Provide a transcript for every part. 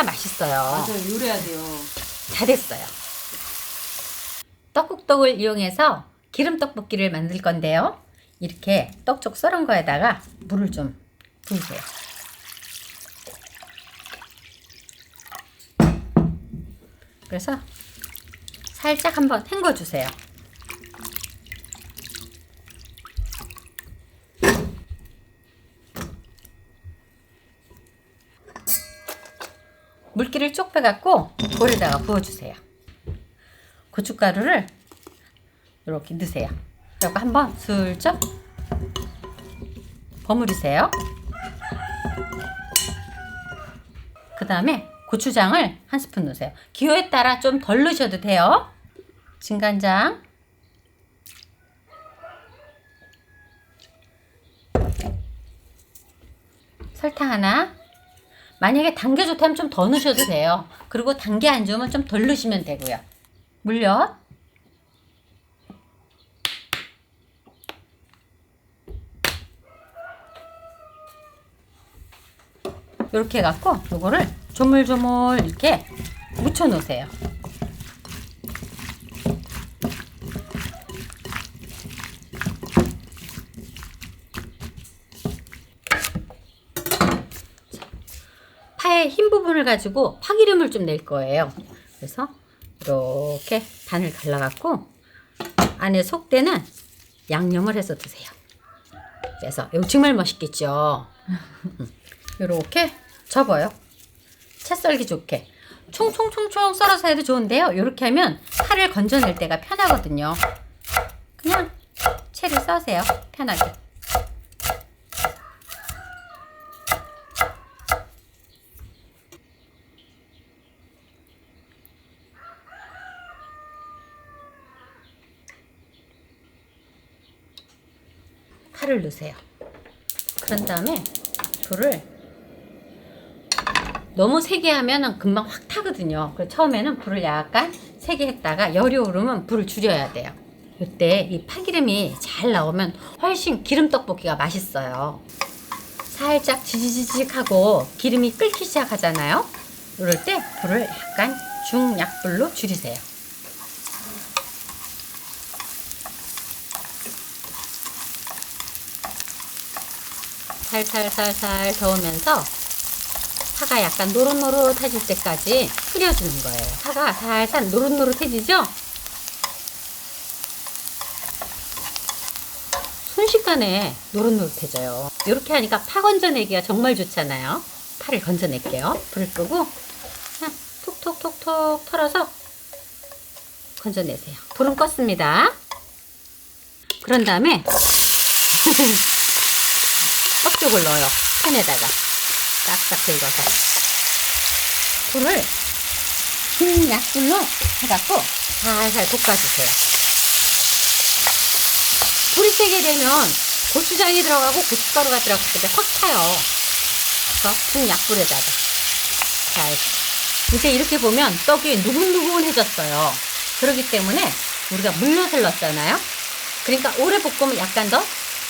해야 맛있어요. 맞아요. 요래야 돼요. 다 됐어요. 떡국떡을 이용해서 기름떡볶이를 만들 건데요. 이렇게 떡쪽 썰은 거에다가 물을 좀 부으세요. 그래서 살짝 한번 헹궈 주세요. 물기를 쪽 빼갖고 볼에다가 부어주세요. 고춧가루를 이렇게 넣으세요. 그리고 한번 슬쩍 버무리세요. 그 다음에 고추장을 한 스푼 넣으세요. 기호에 따라 좀 덜 넣으셔도 돼요. 진간장, 설탕 하나. 만약에 단 게 좋다면 좀 더 넣으셔도 돼요. 그리고 단 게 안 좋으면 좀 덜 넣으시면 되고요. 물엿, 이렇게 해갖고 요거를 조물조물 이렇게 묻혀 놓으세요. 파의 흰 부분을 가지고 파기름을 좀 낼 거예요. 그래서 이렇게 반을 갈라갖고 안에 속대는 양념을 해서 드세요. 그래서 이거 정말 맛있겠죠. 이렇게 접어요. 채 썰기 좋게 총총총총 썰어서 해도 좋은데요. 이렇게 하면 파를 건져낼 때가 편하거든요. 그냥 채를 써세요. 편하게. 파를 넣으세요. 그런 다음에 불을 너무 세게 하면 금방 확 타거든요. 그래서 처음에는 불을 약간 세게 했다가 열이 오르면 불을 줄여야 돼요. 이때 이 파기름이 잘 나오면 훨씬 기름떡볶이가 맛있어요. 살짝 지지직하고 기름이 끓기 시작하잖아요. 이럴 때 불을 약간 중약불로 줄이세요. 살살살살 저으면서 파가 약간 노릇노릇해질 때까지 끓여주는 거예요. 파가 살살 노릇노릇해지죠? 순식간에 노릇노릇해져요. 이렇게 하니까 파 건져내기가 정말 좋잖아요. 파를 건져낼게요. 불을 끄고 그냥 톡톡톡톡 털어서 건져내세요. 불은 껐습니다. 그런 다음에 떡쪽을 넣어요. 팬에다가 싹싹 긁어서 불을 중약불로 해갖고 살살 볶아주세요. 불이 세게 되면 고추장이 들어가고 고춧가루가 들어갔을 때 확 타요. 그래서 중약불에다가 자, 이제 이렇게 보면 떡이 누글누글해졌어요. 그렇기 때문에 우리가 물엿을 넣었잖아요. 그러니까 오래 볶으면 약간 더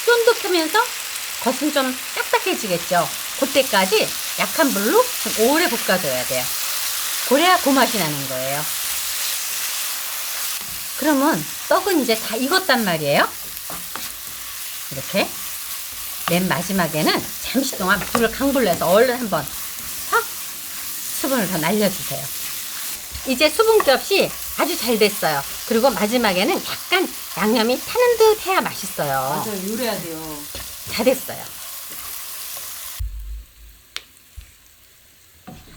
쫀득하면서 겉은 좀 딱딱해지겠죠. 그때까지 약한 불로 좀 오래 볶아줘야 돼요. 그래야 그 맛이 나는 거예요. 그러면 떡은 이제 다 익었단 말이에요. 이렇게 맨 마지막에는 잠시 동안 불을 강불로 해서 얼른 한번 확 수분을 더 날려주세요. 이제 수분기 없이 아주 잘 됐어요. 그리고 마지막에는 약간 양념이 타는 듯 해야 맛있어요. 맞아요. 요래야 돼요. 다 됐어요.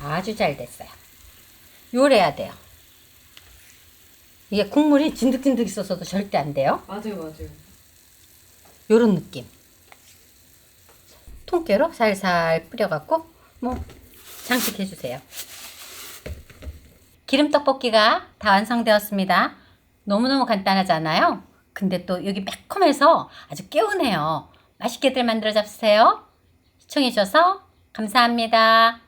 아주 잘 됐어요. 요래야 돼요. 이게 국물이 진득진득 있어서도 절대 안 돼요. 맞아요. 맞아요. 요런 느낌. 통깨로 살살 뿌려갖고 뭐 장식해주세요. 기름떡볶이가 다 완성되었습니다. 너무너무 간단하잖아요. 근데 또 여기 매콤해서 아주 개운해요. 맛있게들 만들어 잡수세요. 시청해주셔서 감사합니다.